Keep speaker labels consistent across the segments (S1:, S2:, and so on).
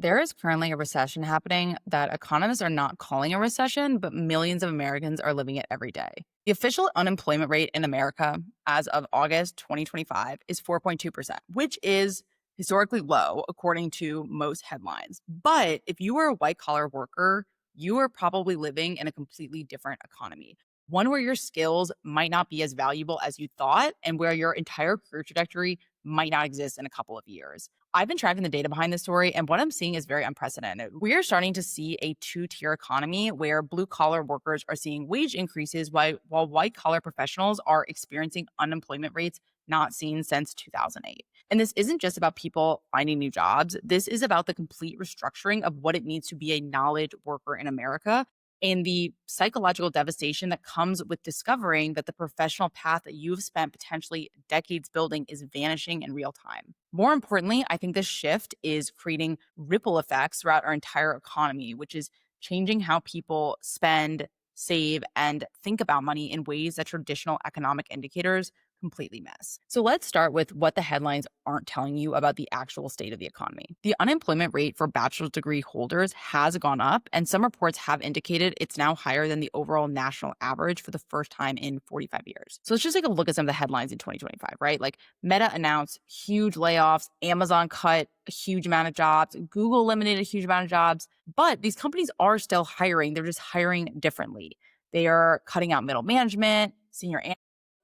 S1: There is currently a recession happening that economists are not calling a recession, but millions of Americans are living it every day. The official unemployment rate in America as of August 2025 is 4.2%, which is historically low according to most headlines. But if you are a white collar worker, you are probably living in a completely different economy. One where your skills might not be as valuable as you thought, and where your entire career trajectory might not exist in a couple of years. I've been tracking the data behind this story, and what I'm seeing is very unprecedented. We are starting to see a two-tier economy where blue-collar workers are seeing wage increases while white-collar professionals are experiencing unemployment rates not seen since 2008. And this isn't just about people finding new jobs. This is about the complete restructuring of what it means to be a knowledge worker in America and the psychological devastation that comes with discovering that the professional path that you've spent potentially decades building is vanishing in real time. More importantly, I think this shift is creating ripple effects throughout our entire economy, which is changing how people spend, save, and think about money in ways that traditional economic indicators completely miss. So let's start with what the headlines aren't telling you about the actual state of the economy. The unemployment rate for bachelor's degree holders has gone up, and some reports have indicated it's now higher than the overall national average for the first time in 45 years. So let's just take a look at some of the headlines in 2025, right? Like Meta announced huge layoffs, Amazon cut a huge amount of jobs, Google eliminated a huge amount of jobs, but these companies are still hiring. They're just hiring differently. They are cutting out middle management, senior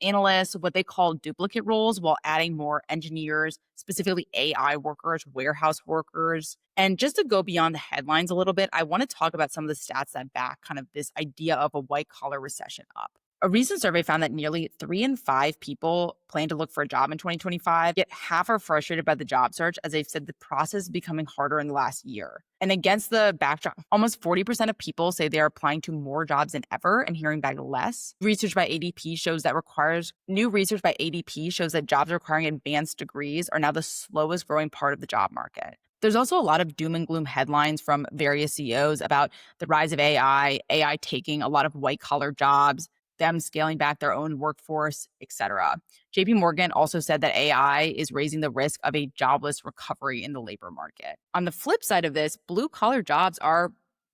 S1: analysts, what they call duplicate roles, while adding more engineers, specifically AI workers, warehouse workers. And just to go beyond the headlines a little bit, I want to talk about some of the stats that back kind of this idea of a white collar recession up. A recent survey found that nearly 3 in 5 people plan to look for a job in 2025, yet half are frustrated by the job search, as they've said the process is becoming harder in the last year. And against the backdrop, almost 40% of people say they are applying to more jobs than ever and hearing back less. New research by ADP shows that jobs requiring advanced degrees are now the slowest growing part of the job market. There's also a lot of doom and gloom headlines from various CEOs about the rise of AI taking a lot of white collar jobs, them scaling back their own workforce, etc. JP Morgan also said that AI is raising the risk of a jobless recovery in the labor market. On the flip side of this, blue collar jobs are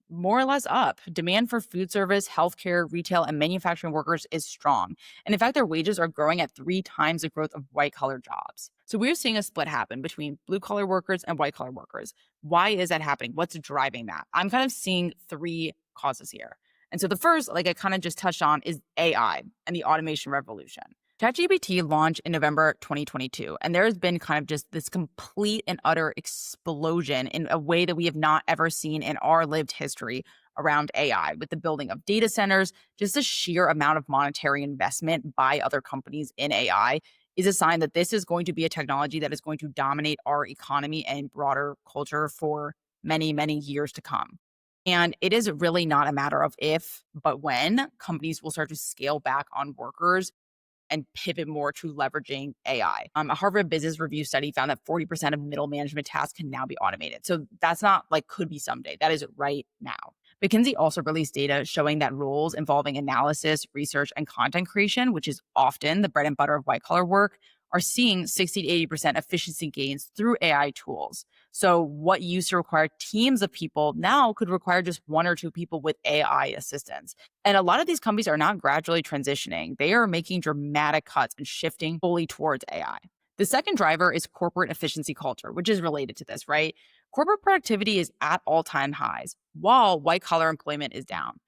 S1: more or less up. Demand for food service, healthcare, retail, and manufacturing workers is strong. And in fact, their wages are growing at 3 times the growth of white collar jobs. So we're seeing a split happen between blue collar workers and white collar workers. Why is that happening? What's driving that? I'm kind of seeing 3 causes here. And so the first, like I kind of just touched on, is AI and the automation revolution. ChatGPT launched in November 2022, and there has been kind of just this complete and utter explosion in a way that we have not ever seen in our lived history around AI, with the building of data centers. Just the sheer amount of monetary investment by other companies in AI is a sign that this is going to be a technology that is going to dominate our economy and broader culture for many, many years to come. And it is really not a matter of if, but when companies will start to scale back on workers and pivot more to leveraging AI. A Harvard Business Review study found that 40% of middle management tasks can now be automated. So that's not like could be someday. That is right now. McKinsey also released data showing that roles involving analysis, research, and content creation, which is often the bread and butter of white collar work, are seeing 60 to 80% efficiency gains through AI tools. So what used to require teams of people now could require just 1 or 2 people with AI assistance. And a lot of these companies are not gradually transitioning. They are making dramatic cuts and shifting fully towards AI. The second driver is corporate efficiency culture, which is related to this, right? Corporate productivity is at all-time highs, while white-collar employment is down.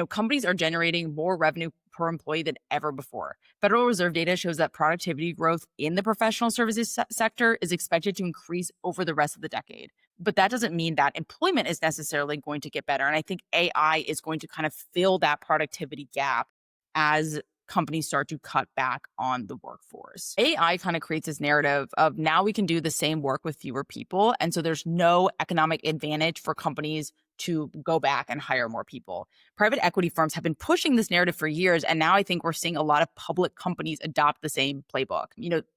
S1: Companies are generating more revenue per employee than ever before. Federal Reserve data shows that productivity growth in the professional services sector is expected to increase over the rest of the decade. But that doesn't mean that employment is necessarily going to get better. And I think AI is going to kind of fill that productivity gap as companies start to cut back on the workforce. AI kind of creates this narrative of now we can do the same work with fewer people. And so there's no economic advantage for companies to go back and hire more people. Private equity firms have been pushing this narrative for years, and now I think we're seeing a lot of public companies adopt the same playbook.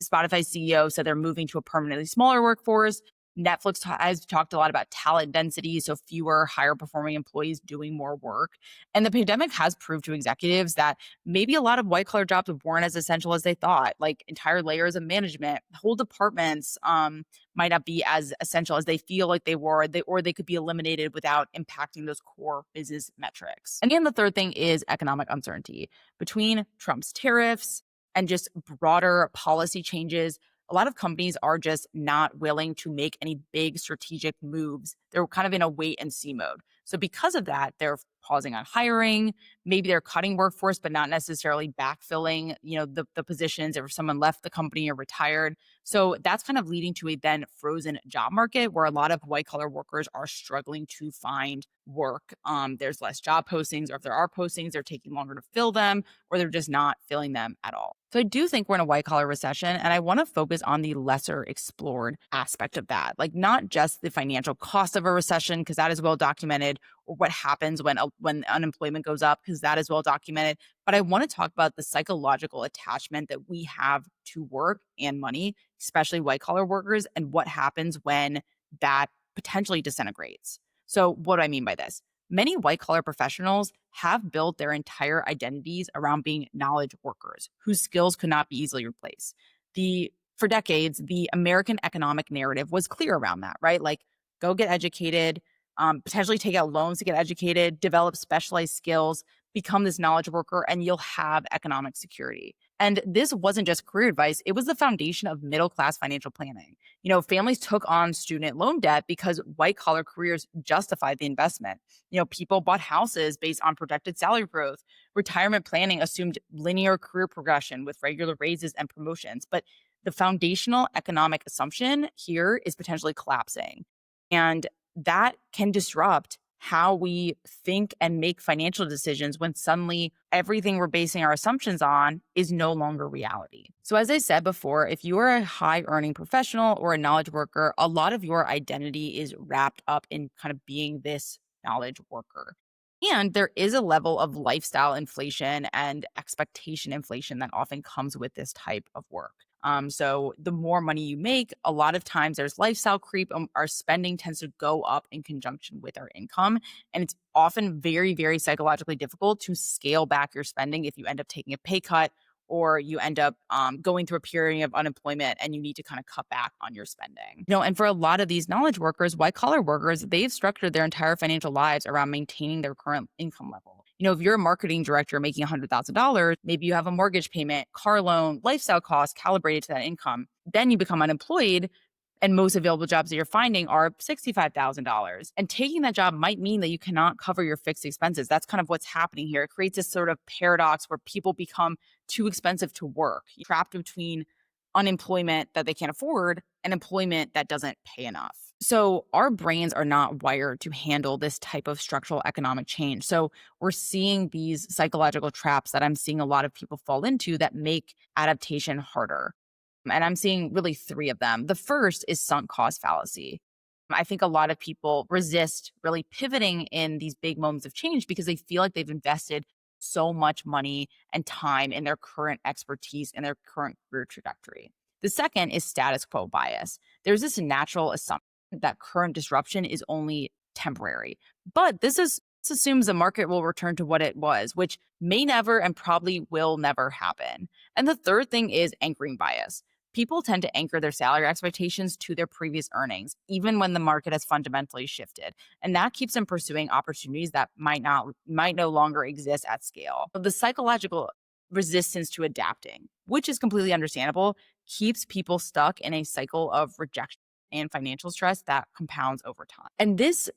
S1: Spotify's CEO said they're moving to a permanently smaller workforce. Has talked a lot about talent density, so fewer higher performing employees doing more work. And the pandemic has proved to executives that maybe a lot of white collar jobs weren't as essential as they thought, like entire layers of management, whole departments might not be as essential as they feel like they were, or they could be eliminated without impacting those core business metrics. And then the third thing is economic uncertainty. Between Trump's tariffs and just broader policy changes, a lot of companies are just not willing to make any big strategic moves. They're kind of in a wait and see mode. So because of that, they're pausing on hiring. Maybe they're cutting workforce, but not necessarily backfilling, the positions if someone left the company or retired. So that's kind of leading to a then frozen job market where a lot of white collar workers are struggling to find work. There's less job postings, or if there are postings, they're taking longer to fill them, or they're just not filling them at all. So I do think we're in a white collar recession, and I want to focus on the lesser explored aspect of that, like not just the financial cost of a recession, because that is well documented, or what happens when unemployment goes up, because that is well documented. But I want to talk about the psychological attachment that we have to work and money, especially white collar workers, and what happens when that potentially disintegrates. So, what do I mean by this? Many white collar professionals have built their entire identities around being knowledge workers whose skills could not be easily replaced. For decades, the American economic narrative was clear around that, right? Like, go get educated, potentially take out loans to get educated, develop specialized skills, become this knowledge worker, and you'll have economic security. And this wasn't just career advice, it was the foundation of middle class financial planning. Families took on student loan debt because white collar careers justified the investment. People bought houses based on projected salary growth. Retirement planning assumed linear career progression with regular raises and promotions. But the foundational economic assumption here is potentially collapsing. And that can disrupt how we think and make financial decisions when suddenly everything we're basing our assumptions on is no longer reality. So, as I said before, if you are a high earning professional or a knowledge worker, a lot of your identity is wrapped up in kind of being this knowledge worker. And there is a level of lifestyle inflation and expectation inflation that often comes with this type of work. So the more money you make, a lot of times there's lifestyle creep. Our spending tends to go up in conjunction with our income. And it's often very, very psychologically difficult to scale back your spending if you end up taking a pay cut, or you end up going through a period of unemployment and you need to kind of cut back on your spending. And for a lot of these knowledge workers, white collar workers, they've structured their entire financial lives around maintaining their current income level. If you're a marketing director making $100,000, maybe you have a mortgage payment, car loan, lifestyle costs calibrated to that income. Then you become unemployed, and most available jobs that you're finding are $65,000. And taking that job might mean that you cannot cover your fixed expenses. That's kind of what's happening here. It creates this sort of paradox where people become too expensive to work, trapped between unemployment that they can't afford and employment that doesn't pay enough. So our brains are not wired to handle this type of structural economic change. So we're seeing these psychological traps that I'm seeing a lot of people fall into that make adaptation harder. And I'm seeing really three of them. The first is sunk cost fallacy. I think a lot of people resist really pivoting in these big moments of change because they feel like they've invested so much money and time in their current expertise and their current career trajectory. The second is status quo bias. There's this natural assumption that current disruption is only temporary. But this assumes the market will return to what it was, which may never and probably will never happen. And the third thing is anchoring bias. People tend to anchor their salary expectations to their previous earnings, even when the market has fundamentally shifted. And that keeps them pursuing opportunities that might no longer exist at scale. The psychological resistance to adapting, which is completely understandable, keeps people stuck in a cycle of rejection and financial stress that compounds over time. And this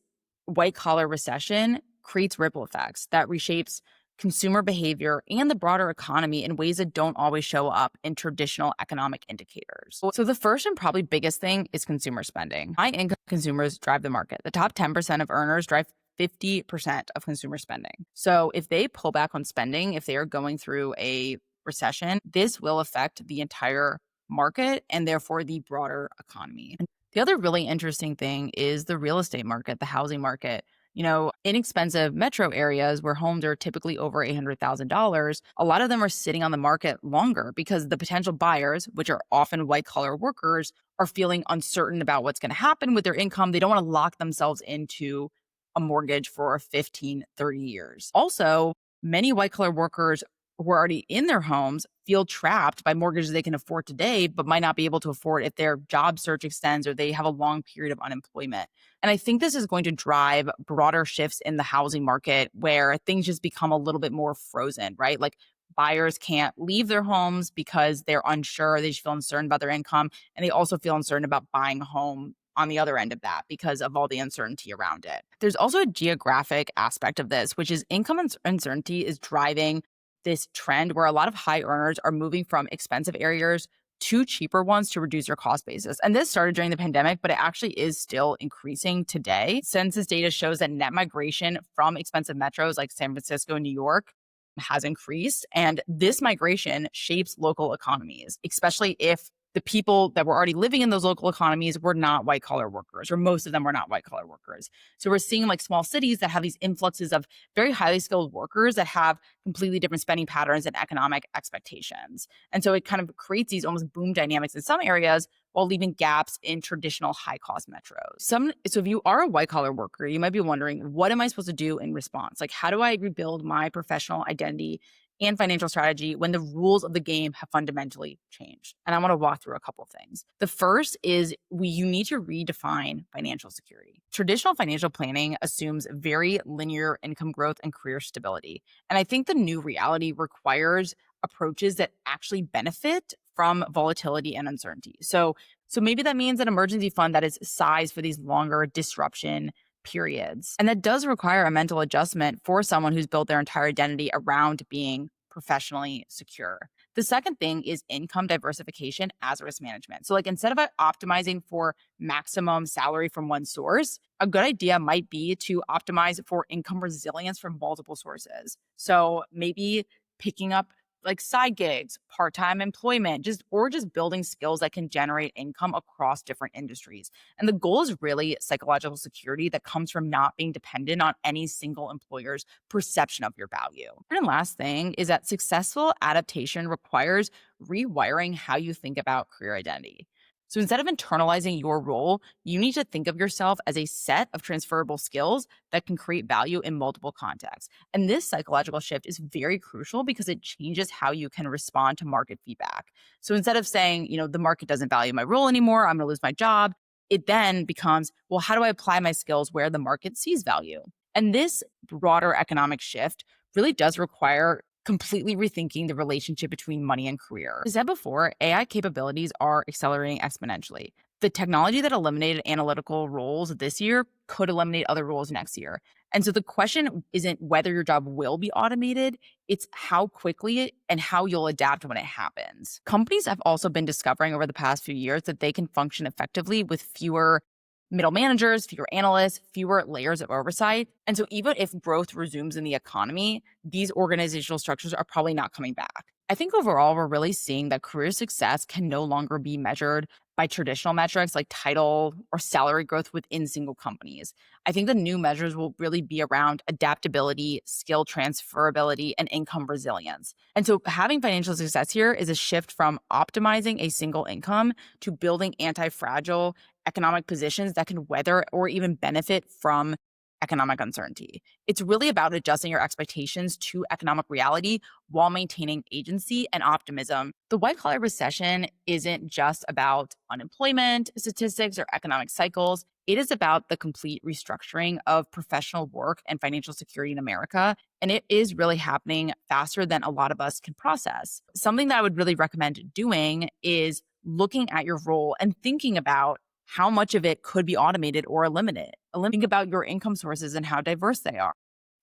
S1: white collar recession creates ripple effects that reshapes consumer behavior and the broader economy in ways that don't always show up in traditional economic indicators. So the first and probably biggest thing is consumer spending. High income consumers drive the market. The top 10% of earners drive 50% of consumer spending. So if they pull back on spending, if they are going through a recession, this will affect the entire market and therefore the broader economy. The other really interesting thing is the real estate market, the housing market. Inexpensive metro areas where homes are typically over $800,000, a lot of them are sitting on the market longer because the potential buyers, which are often white collar workers, are feeling uncertain about what's going to happen with their income. They don't want to lock themselves into a mortgage for 15, 30 years. Also, many white collar workers who are already in their homes feel trapped by mortgages they can afford today, but might not be able to afford if their job search extends or they have a long period of unemployment. And I think this is going to drive broader shifts in the housing market where things just become a little bit more frozen, right? Like buyers can't leave their homes because they're unsure. They just feel uncertain about their income. And they also feel uncertain about buying a home on the other end of that because of all the uncertainty around it. There's also a geographic aspect of this, which is income uncertainty is driving this trend where a lot of high earners are moving from expensive areas to cheaper ones to reduce your cost basis. And this started during the pandemic, but it actually is still increasing today. Census data shows that net migration from expensive metros like San Francisco and New York has increased. And this migration shapes local economies, especially if the people that were already living in those local economies were not white collar workers, or most of them were not white collar workers. So we're seeing like small cities that have these influxes of very highly skilled workers that have completely different spending patterns and economic expectations. And so it kind of creates these almost boom dynamics in some areas while leaving gaps in traditional high cost metros. So if you are a white collar worker, you might be wondering, what am I supposed to do in response? Like, how do I rebuild my professional identity and financial strategy when the rules of the game have fundamentally changed? And I want to walk through a couple of things. The first is you need to redefine financial security. Traditional financial planning assumes very linear income growth and career stability. And I think the new reality requires approaches that actually benefit from volatility and uncertainty. So maybe that means an emergency fund that is sized for these longer disruption periods. And that does require a mental adjustment for someone who's built their entire identity around being professionally secure. The second thing is income diversification as risk management. So, like, instead of optimizing for maximum salary from one source, a good idea might be to optimize for income resilience from multiple sources. So, maybe picking up like side gigs, part-time employment, just building skills that can generate income across different industries. And the goal is really psychological security that comes from not being dependent on any single employer's perception of your value. And last thing is that successful adaptation requires rewiring how you think about career identity. So instead of internalizing your role, you need to think of yourself as a set of transferable skills that can create value in multiple contexts. And this psychological shift is very crucial because it changes how you can respond to market feedback. So instead of saying, the market doesn't value my role anymore, I'm going to lose my job, it then becomes, well, how do I apply my skills where the market sees value? And this broader economic shift really does require completely rethinking the relationship between money and career. As I said before, AI capabilities are accelerating exponentially. The technology that eliminated analytical roles this year could eliminate other roles next year. And so the question isn't whether your job will be automated, it's how quickly and how you'll adapt when it happens. Companies have also been discovering over the past few years that they can function effectively with fewer middle managers, fewer analysts, fewer layers of oversight. And so even if growth resumes in the economy, these organizational structures are probably not coming back. I think overall, we're really seeing that career success can no longer be measured by traditional metrics like title or salary growth within single companies. I think the new measures will really be around adaptability, skill transferability, and income resilience. And so having financial success here is a shift from optimizing a single income to building anti-fragile economic positions that can weather or even benefit from economic uncertainty. It's really about adjusting your expectations to economic reality while maintaining agency and optimism. The white collar recession isn't just about unemployment statistics or economic cycles. It is about the complete restructuring of professional work and financial security in America. And it is really happening faster than a lot of us can process. Something that I would really recommend doing is looking at your role and thinking about how much of it could be automated or eliminated. Think about your income sources and how diverse they are.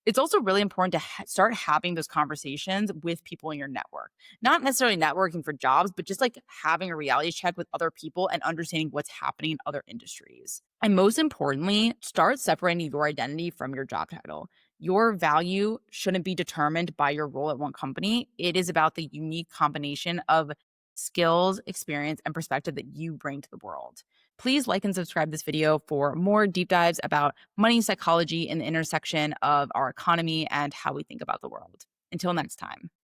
S1: It's also really important to start having those conversations with people in your network. Not necessarily networking for jobs, but just like having a reality check with other people and understanding what's happening in other industries. And most importantly, start separating your identity from your job title. Your value shouldn't be determined by your role at one company. It is about the unique combination of skills, experience, and perspective that you bring to the world. Please like and subscribe this video for more deep dives about money psychology and the intersection of our economy and how we think about the world. Until next time.